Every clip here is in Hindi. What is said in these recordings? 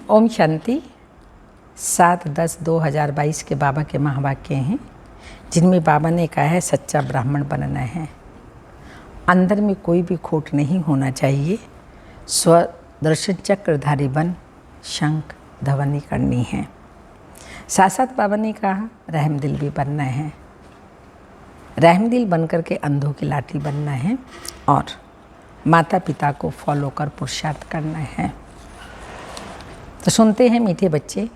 ओम शांति। 7/10/2022 के बाबा के महावाक्य हैं, जिनमें बाबा ने कहा है सच्चा ब्राह्मण बनना है। अंदर में कोई भी खोट नहीं होना चाहिए। स्वदर्शन चक्रधारी बन शंख ध्वनि करनी है। साथ साथ बाबा ने कहा रहमदिल भी बनना है। रहमदिल बन कर के अंधों की लाठी बनना है और माता पिता को फॉलो कर पुरुषार्थ करना है। तो सुनते हैं मीठे बच्चे,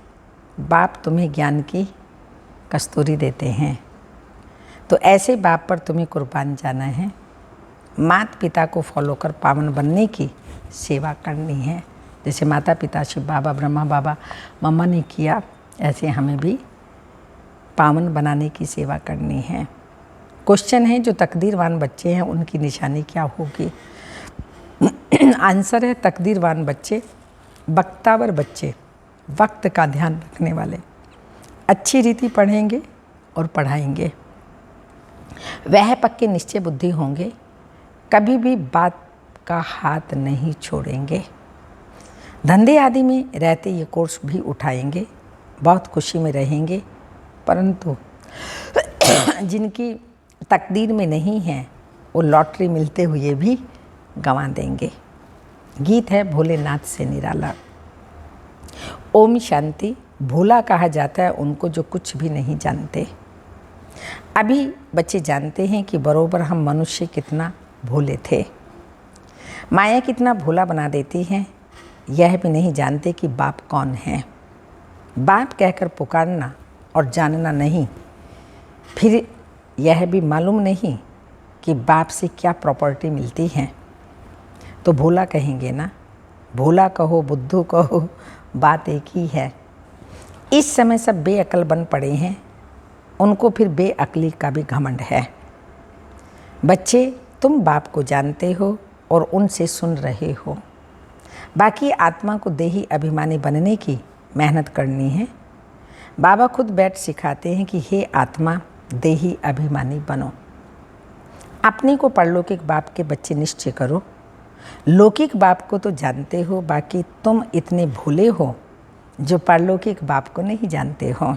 बाप तुम्हें ज्ञान की कस्तूरी देते हैं, तो ऐसे बाप पर तुम्हें कुर्बान जाना है। माता पिता को फॉलो कर पावन बनने की सेवा करनी है। जैसे माता पिता शिव बाबा, ब्रह्मा बाबा, मम्मा ने किया, ऐसे हमें भी पावन बनाने की सेवा करनी है। क्वेश्चन है, जो तकदीरवान बच्चे हैं उनकी निशानी क्या होगी? आंसर है, तकदीरवान बच्चे बख्तावर बच्चे, वक्त का ध्यान रखने वाले, अच्छी रीति पढ़ेंगे और पढ़ाएंगे, वह पक्के निश्चय बुद्धि होंगे, कभी भी बात का हाथ नहीं छोड़ेंगे, धंधे आदि में रहते ये कोर्स भी उठाएंगे, बहुत खुशी में रहेंगे, परंतु जिनकी तकदीर में नहीं है वो लॉटरी मिलते हुए भी गंवा देंगे। गीत है भोलेनाथ से निराला। ओम शांति। भोला कहा जाता है उनको जो कुछ भी नहीं जानते। अभी बच्चे जानते हैं कि बरोबर हम मनुष्य कितना भोले थे। माया कितना भोला बना देती है, यह भी नहीं जानते कि बाप कौन है। बाप कहकर पुकारना और जानना नहीं, फिर यह भी मालूम नहीं कि बाप से क्या प्रॉपर्टी मिलती है, तो भोला कहेंगे ना। भोला कहो बुद्धू कहो, बात एक ही है। इस समय सब बेअकल बन पड़े हैं, उनको फिर बेअकली का भी घमंड है। बच्चे, तुम बाप को जानते हो और उनसे सुन रहे हो। बाकी आत्मा को देही अभिमानी बनने की मेहनत करनी है। बाबा खुद बैठ सिखाते हैं कि हे आत्मा, देही अभिमानी बनो। अपने को परलौकिक बाप के बच्चे निश्चय करो। लौकिक बाप को तो जानते हो, बाकी तुम इतने भोले हो जो परलौकिक बाप को नहीं जानते हो।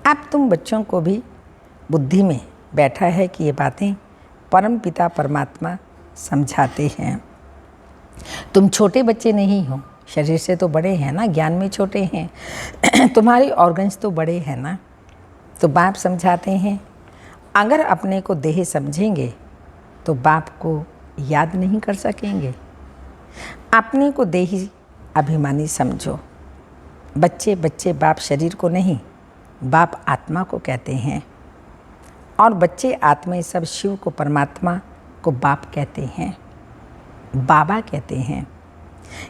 अब तुम बच्चों को भी बुद्धि में बैठा है कि ये बातें परम पिता परमात्मा समझाते हैं। तुम छोटे बच्चे नहीं हो, शरीर से तो बड़े हैं ना, ज्ञान में छोटे हैं। तुम्हारे ऑर्गन्स तो बड़े हैं ना। तो बाप समझाते हैं, अगर अपने को देह समझेंगे तो बाप को याद नहीं कर सकेंगे। अपने को देही अभिमानी समझो। बच्चे बच्चे बाप शरीर को नहीं, बाप आत्मा को कहते हैं, और बच्चे आत्मा सब शिव को, परमात्मा को बाप कहते हैं, बाबा कहते हैं।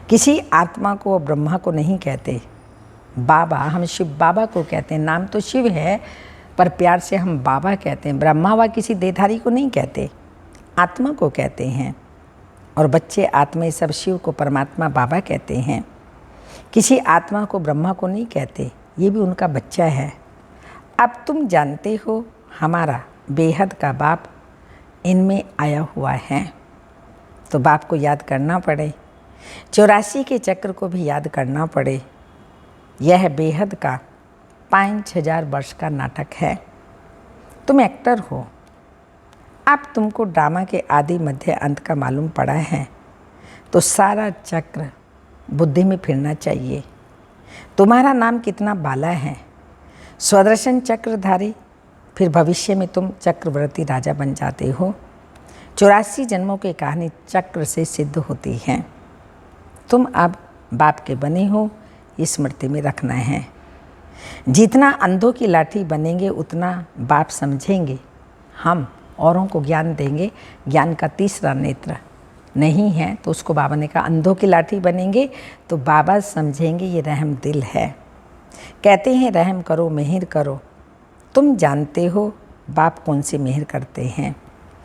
किसी आत्मा को ब्रह्मा को नहीं कहते। बाबा, हम शिव बाबा को कहते हैं। नाम तो शिव है पर प्यार से हम बाबा कहते हैं। ब्रह्मा व किसी देहधारी को नहीं कहते, आत्मा को कहते हैं। और बच्चे आत्मा सब शिव को, परमात्मा बाबा कहते हैं। किसी आत्मा को ब्रह्मा को नहीं कहते, ये भी उनका बच्चा है। अब तुम जानते हो हमारा बेहद का बाप इनमें आया हुआ है, तो बाप को याद करना पड़े। 84 के चक्र को भी याद करना पड़े। यह बेहद का 5000 वर्ष का नाटक है। तुम एक्टर हो। अब तुमको ड्रामा के आदि मध्य अंत का मालूम पड़ा है, तो सारा चक्र बुद्धि में फिरना चाहिए। तुम्हारा नाम कितना बाला है, स्वदर्शन चक्रधारी, फिर भविष्य में तुम चक्रवर्ती राजा बन जाते हो। 84 जन्मों की कहानी चक्र से सिद्ध होती है। तुम अब बाप के बने हो, इस स्मृति में रखना है। जितना अंधों की लाठी बनेंगे उतना बाप समझेंगे। हम औरों को ज्ञान देंगे। ज्ञान का तीसरा नेत्र नहीं है, तो उसको बाबा ने कहा अंधों की लाठी बनेंगे तो बाबा समझेंगे ये रहम दिल है। कहते हैं रहम करो, मेहर करो। तुम जानते हो बाप कौन सी मेहर करते हैं।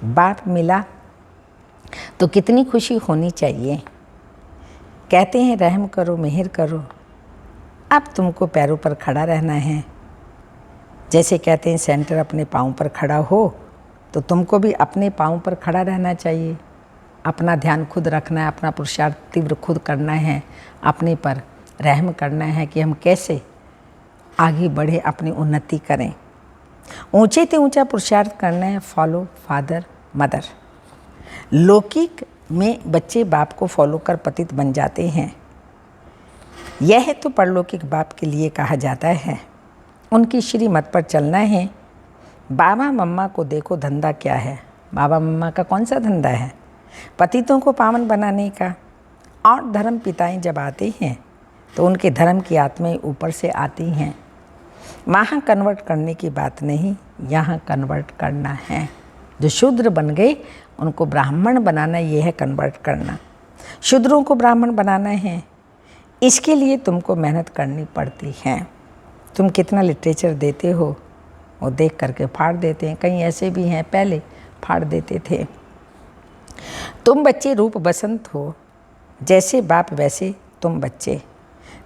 बाप मिला तो कितनी खुशी होनी चाहिए। कहते हैं रहम करो, मेहर करो। अब तुमको पैरों पर खड़ा रहना है। जैसे कहते हैं सेंटर अपने पाँव पर खड़ा हो, तो तुमको भी अपने पाँव पर खड़ा रहना चाहिए। अपना ध्यान खुद रखना है, अपना पुरुषार्थ तीव्र खुद करना है अपने पर। रहम करना है कि हम कैसे आगे बढ़े, अपनी उन्नति करें। ऊंचे से ऊंचा पुरुषार्थ करना है, फॉलो फादर मदर। लौकिक में बच्चे बाप को फॉलो कर पतित बन जाते हैं, यह तो परलौकिक बाप के लिए कहा जाता है। उनकी श्रीमत पर चलना है। बाबा मम्मा को देखो धंधा क्या है। बाबा मम्मा का कौन सा धंधा है? पतितों को पावन बनाने का। और धर्म पिताएं जब आते हैं तो उनके धर्म की आत्माएं ऊपर से आती हैं। वहाँ कन्वर्ट करने की बात नहीं, यहाँ कन्वर्ट करना है। जो शूद्र बन गए उनको ब्राह्मण बनाना, ये है कन्वर्ट करना। शूद्रों को ब्राह्मण बनाना है, इसके लिए तुमको मेहनत करनी पड़ती है। तुम कितना लिटरेचर देते हो वो देख करके फाड़ देते हैं। कहीं ऐसे भी हैं पहले फाड़ देते थे। तुम बच्चे रूप बसंत हो, जैसे बाप वैसे तुम बच्चे।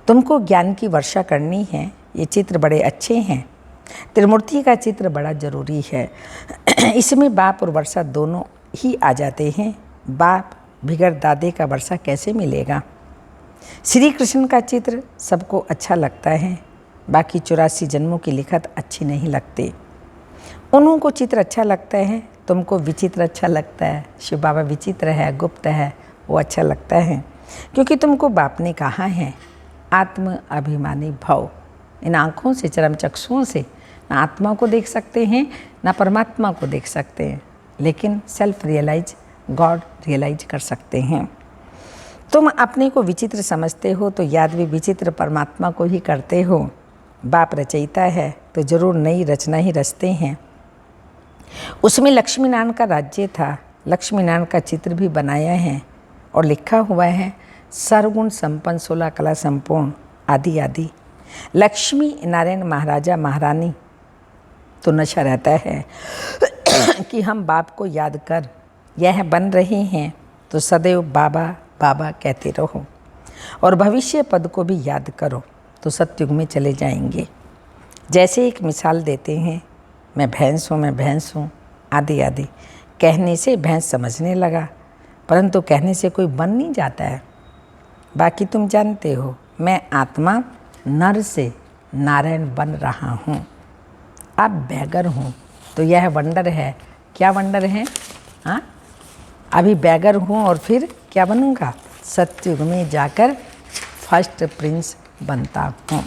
तुमको ज्ञान की वर्षा करनी है। ये चित्र बड़े अच्छे हैं। त्रिमूर्ति का चित्र बड़ा ज़रूरी है। इसमें बाप और वर्षा दोनों ही आ जाते हैं। बाप बिगड़ दादे का वर्षा कैसे मिलेगा? श्री कृष्ण का चित्र सबको अच्छा लगता है, बाकी 84 जन्मों की लिखत अच्छी नहीं लगती। उन्हों को चित्र अच्छा लगता है, तुमको विचित्र अच्छा लगता है। शिव बाबा विचित्र है, गुप्त है, वो अच्छा लगता है क्योंकि तुमको बाप ने कहा है आत्म अभिमानी भव। इन आँखों से, चरम चक्षुओं से ना आत्मा को देख सकते हैं ना परमात्मा को देख सकते हैं, लेकिन सेल्फ रियलाइज गॉड रियलाइज कर सकते हैं। तुम अपने को विचित्र समझते हो तो याद भी विचित्र परमात्मा को ही करते हो। बाप रचयिता है तो जरूर नई रचना ही रचते हैं। उसमें लक्ष्मी नारायण का राज्य था। लक्ष्मी नारायण का चित्र भी बनाया है और लिखा हुआ है सर्वगुण संपन्न 16 कला संपूर्ण आदि आदि। लक्ष्मी नारायण महाराजा महारानी तो नशा रहता है कि हम बाप को याद कर यह बन रहे हैं तो सदैव बाबा बाबा कहते रहो और भविष्य पद को भी याद करो तो सतयुग में चले जाएंगे। जैसे एक मिसाल देते हैं, मैं भैंस हूँ आदि आदि। कहने से भैंस समझने लगा, परंतु कहने से कोई बन नहीं जाता है। बाकी तुम जानते हो मैं आत्मा नर से नारायण बन रहा हूँ। अब बैगर हूँ तो यह वंडर है। क्या वंडर है? हाँ, अभी बैगर हूँ और फिर क्या बनूँगा? सतयुग में जाकर फर्स्ट प्रिंस बनता हूँ।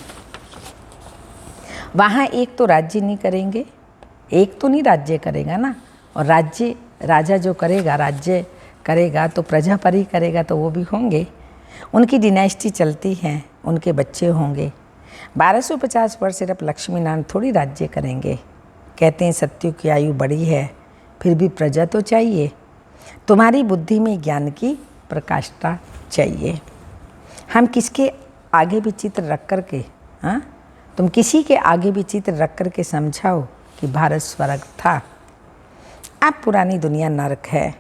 वहाँ एक तो राज्य नहीं करेंगे, एक तो नहीं राज्य करेगा ना। और राज्य राजा जो करेगा, राज्य करेगा तो प्रजा पर ही करेगा, तो वो भी होंगे। उनकी डिनाइस्टी चलती है, उनके बच्चे होंगे। 1250 वर्ष सिर्फ लक्ष्मी नारायण थोड़ी राज्य करेंगे। कहते हैं सतयुग की आयु बड़ी है, फिर भी प्रजा तो चाहिए। तुम्हारी बुद्धि में ज्ञान की प्रकाष्ठा चाहिए। हम किसके आगे भी चित्र रख कर के, हाँ, तुम किसी के आगे भी चित्र रख कर के समझाओ कि भारत स्वर्ग था। अब पुरानी दुनिया नरक है,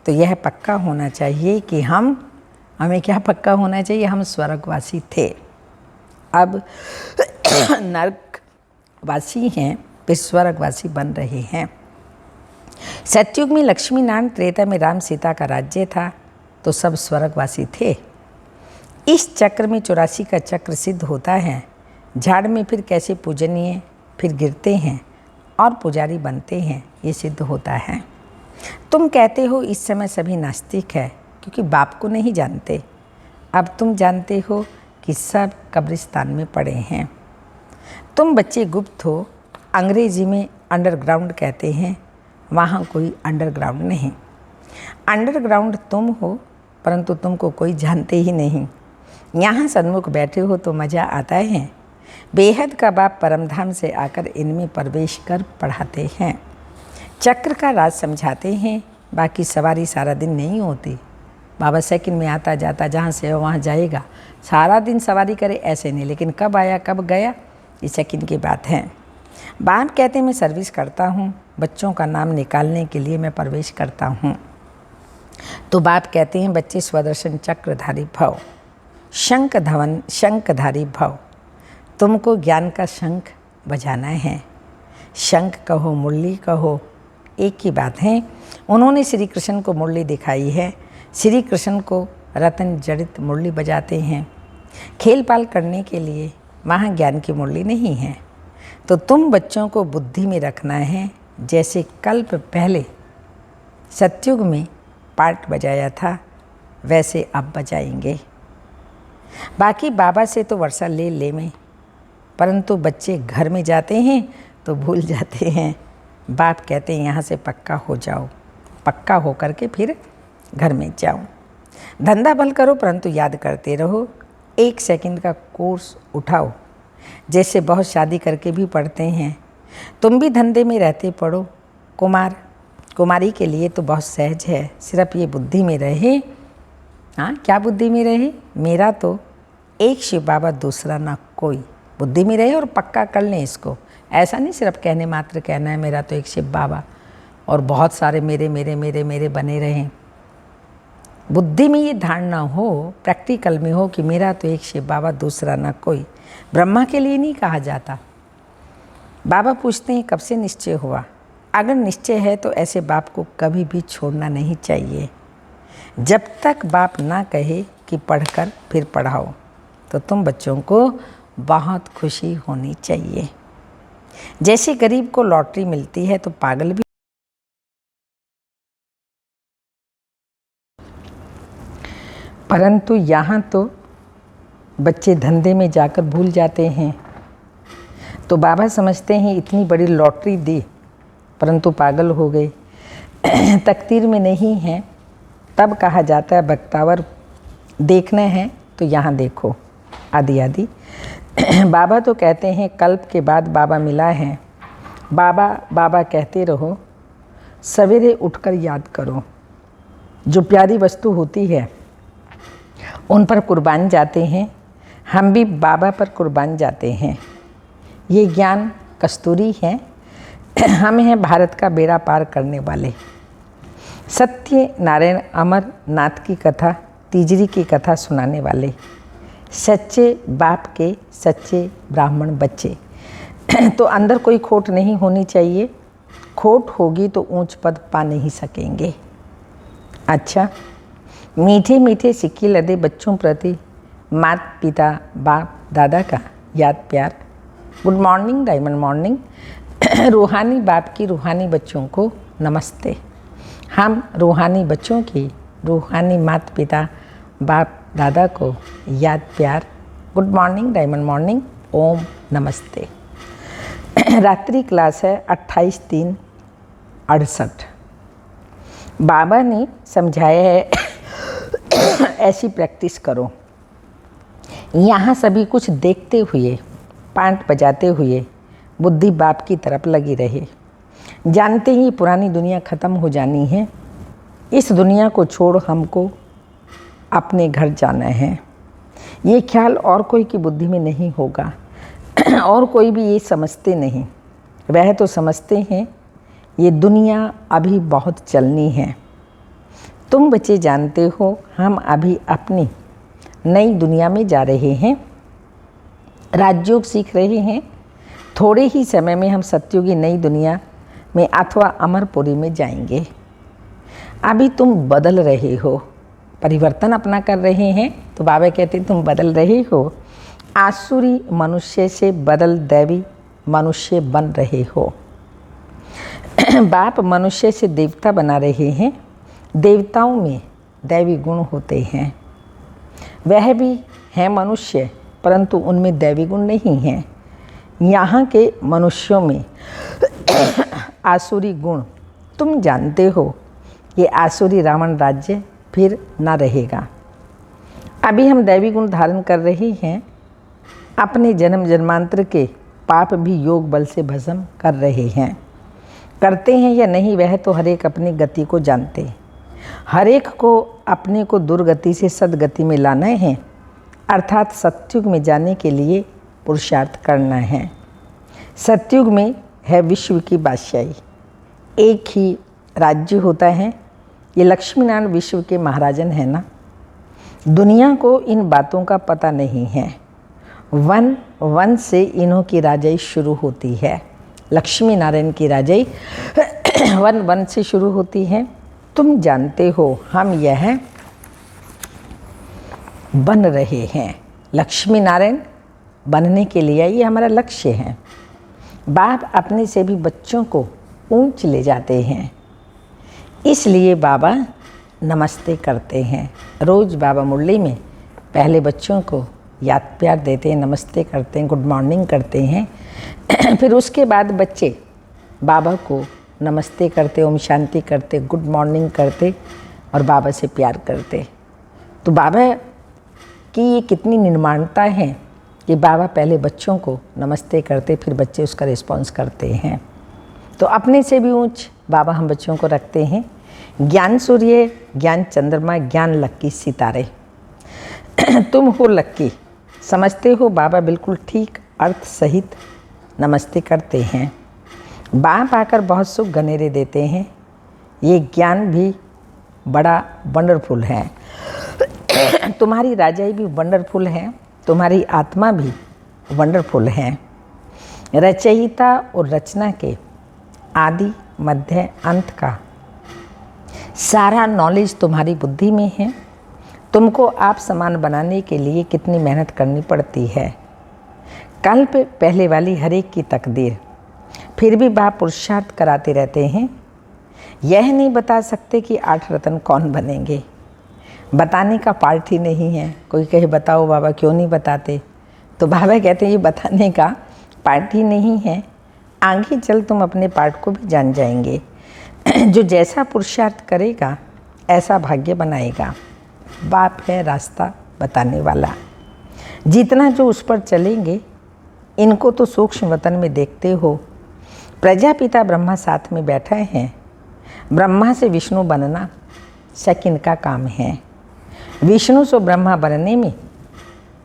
तो यह पक्का होना चाहिए कि हमें क्या पक्का होना चाहिए? हम स्वर्गवासी थे, अब नरकवासी हैं, फिर स्वर्गवासी बन रहे हैं। सतयुग में लक्ष्मी नारायण, त्रेता में राम सीता का राज्य था, तो सब स्वर्गवासी थे। इस चक्र में 84 का चक्र सिद्ध होता है। झाड़ में फिर कैसे पूजनीय, फिर गिरते हैं और पुजारी बनते हैं, ये सिद्ध होता है। तुम कहते हो इस समय सभी नास्तिक है क्योंकि बाप को नहीं जानते। अब तुम जानते हो कि सब कब्रिस्तान में पड़े हैं। तुम बच्चे गुप्त हो, अंग्रेजी में अंडरग्राउंड कहते हैं, वहाँ कोई अंडरग्राउंड नहीं। अंडरग्राउंड तुम हो, परंतु तुमको कोई जानते ही नहीं। यहाँ सन्मुख बैठे हो तो मज़ा आता है। बेहद का बाप परमधाम से आकर इनमें प्रवेश कर पढ़ाते हैं, चक्र का राज समझाते हैं। बाकी सवारी सारा दिन नहीं होती। बाबा सेकंड में आता जाता, जहाँ से हो वहाँ जाएगा, सारा दिन सवारी करे ऐसे नहीं, लेकिन कब आया कब गया ये सेकंड की बात है। बाप कहते हैं मैं सर्विस करता हूँ, बच्चों का नाम निकालने के लिए मैं प्रवेश करता हूँ। तो बाप कहते हैं बच्चे स्वदर्शन चक्रधारी भव, शंखधारी भव। तुमको ज्ञान का शंख बजाना है। शंख कहो मुरली कहो, एक ही बात है। उन्होंने श्री कृष्ण को मुरली दिखाई है। श्री कृष्ण को रतन जड़ित मुरली बजाते हैं। खेल पाल करने के लिए वहाँ ज्ञान की मुरली नहीं है। तो तुम बच्चों को बुद्धि में रखना है, जैसे कल्प पहले सतयुग में पार्ट बजाया था वैसे अब बजाएंगे। बाकी बाबा से तो वर्षा ले ले में, परंतु बच्चे घर में जाते हैं तो भूल जाते हैं। बाप कहते हैं यहाँ से पक्का हो जाओ, पक्का हो करके फिर घर में जाओ। धंधा भल करो परंतु याद करते रहो। 1 सेकंड का कोर्स उठाओ, जैसे बहुत शादी करके भी पढ़ते हैं। तुम भी धंधे में रहते पढ़ो। कुमार कुमारी के लिए तो बहुत सहज है, सिर्फ ये बुद्धि में रहे। हाँ, क्या बुद्धि में रहे? मेरा तो एक शिव बाबा, दूसरा ना कोई। बुद्धि में रहे और पक्का कर लें इसको। ऐसा नहीं सिर्फ कहने मात्र कहना है मेरा तो एक शिव बाबा और बहुत सारे मेरे मेरे मेरे मेरे बने रहें। बुद्धि में ये धारणा हो, प्रैक्टिकल में हो कि मेरा तो एक शिव बाबा, दूसरा ना कोई। ब्रह्मा के लिए नहीं कहा जाता। बाबा पूछते हैं कब से निश्चय हुआ? अगर निश्चय है तो ऐसे बाप को कभी भी छोड़ना नहीं चाहिए। जब तक बाप ना कहे कि पढ़कर फिर पढ़ाओ, तो तुम बच्चों को बहुत खुशी होनी चाहिए। जैसे गरीब को लॉटरी मिलती है तो पागल भी, परंतु यहाँ तो बच्चे धंधे में जाकर भूल जाते हैं। तो बाबा समझते हैं इतनी बड़ी लॉटरी दी परंतु पागल हो गए। तकदीर में नहीं है, तब कहा जाता है बख्तावर देखना है तो यहाँ देखो, आदि आदि। बाबा तो कहते हैं कल्प के बाद बाबा मिला है। बाबा बाबा कहते रहो, सवेरे उठकर याद करो। जो प्यारी वस्तु होती है उन पर कुर्बान जाते हैं। हम भी बाबा पर कुर्बान जाते हैं। ये ज्ञान कस्तूरी है। हम हैं भारत का बेड़ा पार करने वाले। सत्य नारायण अमर नाथ की कथा, तीजरी की कथा सुनाने वाले, सच्चे बाप के सच्चे ब्राह्मण बच्चे। तो अंदर कोई खोट नहीं होनी चाहिए। खोट होगी तो ऊंच पद पा नहीं सकेंगे। अच्छा, मीठे मीठे सिक्के लदे बच्चों प्रति माता पिता बाप दादा का याद प्यार। Good morning, diamond morning. रूहानी बाप की रूहानी बच्चों को नमस्ते। हम रूहानी बच्चों की रूहानी माता पिता बाप दादा को याद प्यार। Good morning, diamond morning. Om namaste. रात्रि क्लास है 28/3/68। बाबा ने समझाया है ऐसी प्रैक्टिस करो। यहाँ सभी कुछ देखते हुए, पांट बजाते हुए बुद्धि बाप की तरफ लगी रहे। जानते ही पुरानी दुनिया ख़त्म हो जानी है। इस दुनिया को छोड़ हमको अपने घर जाना है। ये ख्याल और कोई की बुद्धि में नहीं होगा। और कोई भी ये समझते नहीं। वह तो समझते हैं ये दुनिया अभी बहुत चलनी है। तुम बच्चे जानते हो हम अभी अपनी नई दुनिया में जा रहे हैं। राजयोग सीख रहे हैं। थोड़े ही समय में हम सत्युगी नई दुनिया में अथवा अमरपुरी में जाएंगे। अभी तुम बदल रहे हो, परिवर्तन अपना कर रहे हैं। तो बाबा कहते हैं तुम बदल रहे हो। आसुरी मनुष्य से बदल दैवी मनुष्य बन रहे हो। बाप मनुष्य से देवता बना रहे हैं। देवताओं में दैवी गुण होते हैं। वह भी हैं मनुष्य, परंतु उनमें दैवी गुण नहीं हैं। यहाँ के मनुष्यों में आसुरी गुण, तुम जानते हो ये आसुरी रावण राज्य फिर ना रहेगा। अभी हम दैवी गुण धारण कर रहे हैं। अपने जन्म जन्मांतर के पाप भी योग बल से भस्म कर रहे हैं। करते हैं या नहीं वह तो हर एक अपनी गति को जानते। हर एक को अपने को दुर्गति से सदगति में लाना है, अर्थात सत्युग में जाने के लिए पुरुषार्थ करना है। सत्युग में है विश्व की बादशाही। एक ही राज्य होता है। ये लक्ष्मी नारायण विश्व के महाराजन है ना। दुनिया को इन बातों का पता नहीं है। वन वन से इन्हों की राजाई शुरू होती है। लक्ष्मी नारायण की राजाई वन वन से शुरू होती है। तुम जानते हो हम यह बन रहे हैं। लक्ष्मी नारायण बनने के लिए ये हमारा लक्ष्य है। बाप अपने से भी बच्चों को ऊंच ले जाते हैं, इसलिए बाबा नमस्ते करते हैं। रोज़ बाबा मुरली में पहले बच्चों को याद प्यार देते हैं, नमस्ते करते हैं, गुड मॉर्निंग करते हैं। फिर उसके बाद बच्चे बाबा को नमस्ते करते, ओम शांति करते, गुड मॉर्निंग करते और बाबा से प्यार करते। तो बाबा की ये कितनी निर्माणता है कि बाबा पहले बच्चों को नमस्ते करते, फिर बच्चे उसका रिस्पॉन्स करते हैं। तो अपने से भी ऊंच बाबा हम बच्चों को रखते हैं। ज्ञान सूर्य, ज्ञान चंद्रमा, ज्ञान लक्की सितारे। तुम हो लक्की, समझते हो बाबा बिल्कुल ठीक अर्थ सहित नमस्ते करते हैं। बाप आकर बहुत सुख गनेरे देते हैं। ये ज्ञान भी बड़ा वंडरफुल है। तुम्हारी राजाई भी वंडरफुल है, तुम्हारी आत्मा भी वंडरफुल है। रचयिता और रचना के आदि मध्य अंत का सारा नॉलेज तुम्हारी बुद्धि में है। तुमको आप समान बनाने के लिए कितनी मेहनत करनी पड़ती है। कल्प पहले वाली हर एक की तकदीर, फिर भी बाप पुरुषार्थ कराते रहते हैं। यह नहीं बता सकते कि 8 रत्न कौन बनेंगे, बताने का पार्ट ही नहीं है। कोई कहे बताओ बाबा, क्यों नहीं बताते, तो बाबा कहते हैं ये बताने का पार्ट ही नहीं है। आगे चल तुम अपने पार्ट को भी जान जाएंगे। जो जैसा पुरुषार्थ करेगा ऐसा भाग्य बनाएगा। बाप है रास्ता बताने वाला। जितना जो उस पर चलेंगे, इनको तो सूक्ष्म वतन में देखते हो। प्रजापिता ब्रह्मा साथ में बैठा है। ब्रह्मा से विष्णु बनना सेकंड का काम है। विष्णु से ब्रह्मा बनने में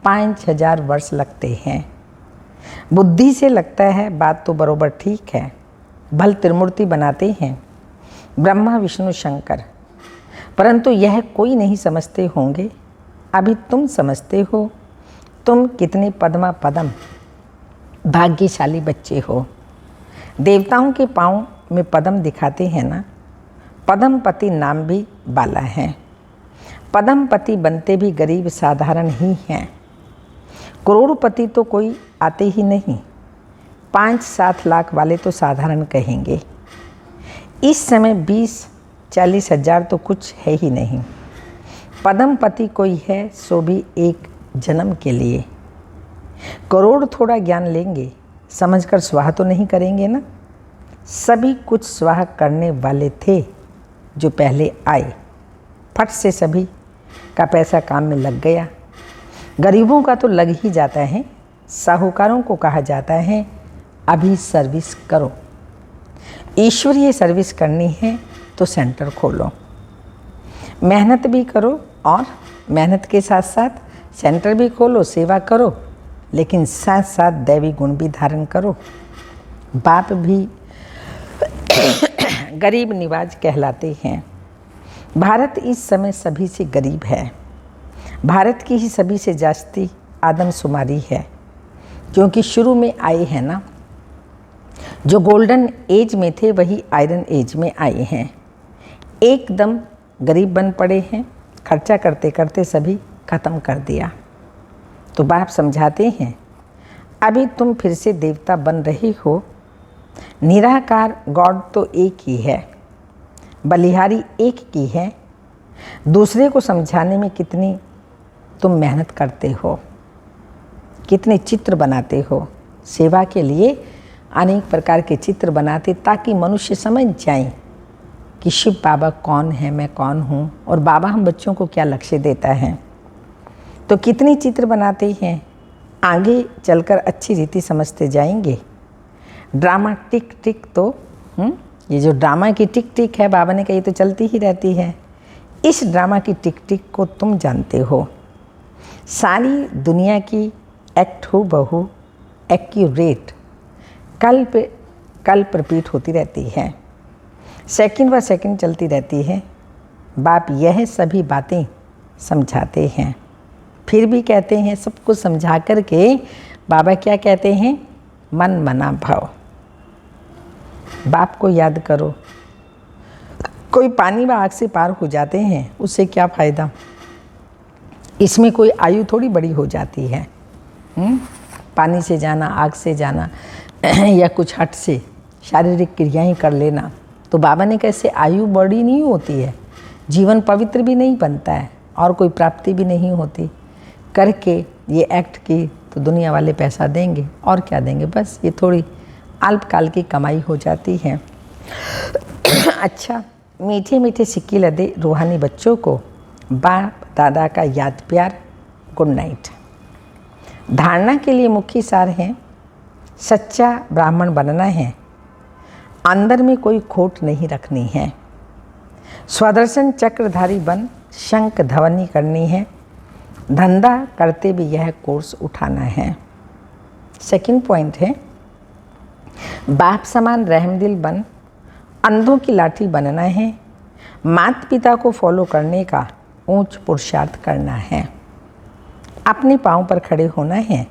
5000 वर्ष लगते हैं। बुद्धि से लगता है बात तो बरोबर ठीक है। भल त्रिमूर्ति बनाते हैं ब्रह्मा विष्णु शंकर, परंतु यह कोई नहीं समझते होंगे। अभी तुम समझते हो। तुम कितने पद्मा पदम भाग्यशाली बच्चे हो। देवताओं के पाँव में पदम दिखाते हैं ना, पदमपति नाम भी बाला है। पदमपति बनते भी गरीब साधारण ही हैं। करोड़पति तो कोई आते ही नहीं, 5-7 लाख वाले तो साधारण कहेंगे। इस समय 20-40 हज़ार तो कुछ है ही नहीं। पदमपति कोई है सो भी एक जन्म के लिए। करोड़ थोड़ा ज्ञान लेंगे, समझकर स्वाहा तो नहीं करेंगे ना। सभी कुछ स्वाहा करने वाले थे जो पहले आए। फट से सभी का पैसा काम में लग गया। गरीबों का तो लग ही जाता है। साहूकारों को कहा जाता है अभी सर्विस करो। ईश्वरीय सर्विस करनी है तो सेंटर खोलो, मेहनत भी करो और मेहनत के साथ साथ सेंटर भी खोलो, सेवा करो, लेकिन साथ साथ दैवी गुण भी धारण करो। बाप भी गरीब निवाज कहलाते हैं। भारत इस समय सभी से गरीब है। भारत की ही सभी से जास्ती आदमशुमारी है, क्योंकि शुरू में आए हैं ना। जो गोल्डन एज में थे वही आयरन एज में आए हैं। एकदम गरीब बन पड़े हैं। खर्चा करते करते सभी ख़त्म कर दिया। तो बाप समझाते हैं अभी तुम फिर से देवता बन रहे हो। निराकार गॉड तो एक ही है, बलिहारी एक की है। दूसरे को समझाने में कितनी तुम मेहनत करते हो, कितने चित्र बनाते हो। सेवा के लिए अनेक प्रकार के चित्र बनाते ताकि मनुष्य समझ जाए कि शिव बाबा कौन है, मैं कौन हूँ, और बाबा हम बच्चों को क्या लक्ष्य देता है। तो कितने चित्र बनाते हैं। आगे चलकर अच्छी रीति समझते जाएंगे। ड्रामा टिक टिक तो ये जो ड्रामा की टिक टिक है, बाबा ने कही तो चलती ही रहती है। इस ड्रामा की टिक टिक को तुम जानते हो। सारी दुनिया की एक्ट हो बहू एक्यूरेट कल्प रिपीट होती रहती है, सेकंड व सेकंड चलती रहती है। बाप यह सभी बातें समझाते हैं, फिर भी कहते हैं सब कुछ समझा कर के बाबा क्या कहते हैं, मन मना भाव। बाप को याद करो। कोई पानी व आग से पार हो जाते हैं, उससे क्या फ़ायदा। इसमें कोई आयु थोड़ी बड़ी हो जाती है। पानी से जाना, आग से जाना या कुछ हट से शारीरिक क्रियाएं कर लेना, तो बाबा ने कैसे आयु बड़ी नहीं होती है, जीवन पवित्र भी नहीं बनता है और कोई प्राप्ति भी नहीं होती। करके ये एक्ट की तो दुनिया वाले पैसा देंगे और क्या देंगे, बस ये थोड़ी अल्पकाल की कमाई हो जाती है। अच्छा, मीठे मीठे सिक्के लदे रूहानी बच्चों को बाप दादा का याद प्यार, गुड नाइट। धारणा के लिए मुख्य सार है, सच्चा ब्राह्मण बनना है, अंदर में कोई खोट नहीं रखनी है, स्वदर्शन चक्रधारी बन शंख ध्वनि करनी है, धंधा करते भी यह कोर्स उठाना है। सेकंड पॉइंट है, बाप समान रहमदिल बन अंधों की लाठी बनना है, माता पिता को फॉलो करने का ऊंच पुरुषार्थ करना है, अपने पाँव पर खड़े होना है,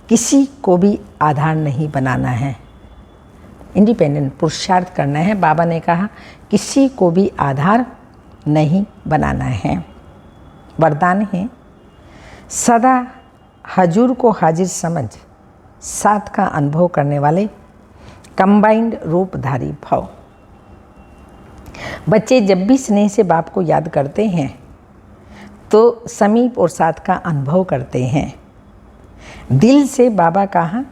किसी को भी आधार नहीं बनाना है, इंडिपेंडेंट पुरुषार्थ करना है। बाबा ने कहा किसी को भी आधार नहीं बनाना है। वरदान है, सदा हजूर को हाजिर समझ साथ का अनुभव करने वाले कंबाइंड रूपधारी भव। बच्चे जब भी स्नेह से बाप को याद करते हैं तो समीप और साथ का अनुभव करते हैं। दिल से बाबा कहाँ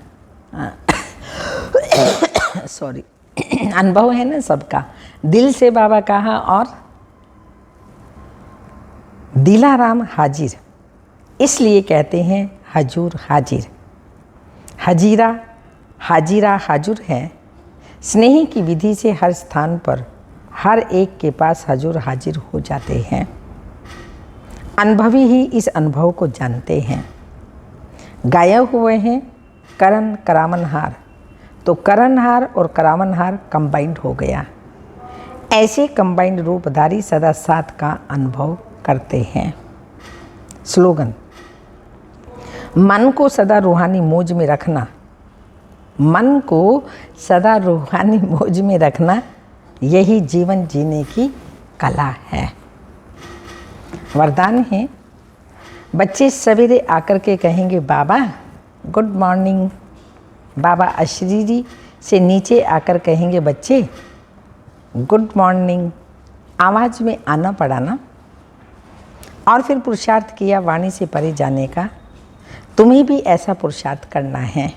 सॉरी अनुभव है ना सबका, दिल से बाबा कहाँ और दिलाराम हाजिर, इसलिए कहते हैं हजूर हाजिर। हजीरा हाजिरा हाजुर है, स्नेही की विधि से हर स्थान पर हर एक के पास हजूर हाजिर हो जाते हैं। अनुभवी ही इस अनुभव को जानते हैं। गायब हुए हैं करण करावनहार, तो करणहार और करावनहार कंबाइंड हो गया। ऐसे कंबाइंड रूपधारी सदा साथ का अनुभव करते हैं। स्लोगन, मन को सदा रूहानी मौज में रखना, मन को सदा रूहानी मौज में रखना, यही जीवन जीने की कला है। वरदान है, बच्चे सवेरे आकर के कहेंगे बाबा गुड मॉर्निंग, बाबा अशरीरी से नीचे आकर कहेंगे बच्चे गुड मॉर्निंग, आवाज़ में आना पड़ा ना। और फिर पुरुषार्थ किया वाणी से परे जाने का, तुम्हें भी ऐसा पुरुषार्थ करना है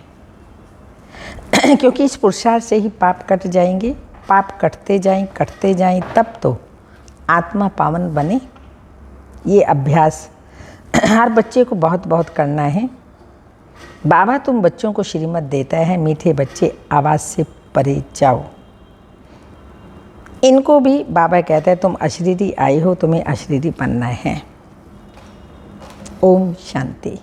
क्योंकि इस पुरुषार्थ से ही पाप कट जाएंगे। पाप कटते जाएं तब तो आत्मा पावन बने। ये अभ्यास हर बच्चे को बहुत बहुत करना है। बाबा तुम बच्चों को श्रीमत देता है, मीठे बच्चे आवाज़ से परे जाओ। इनको भी बाबा कहता है तुम अशरीरी आए हो, तुम्हें अशरीरी बनना है। ओम शांति।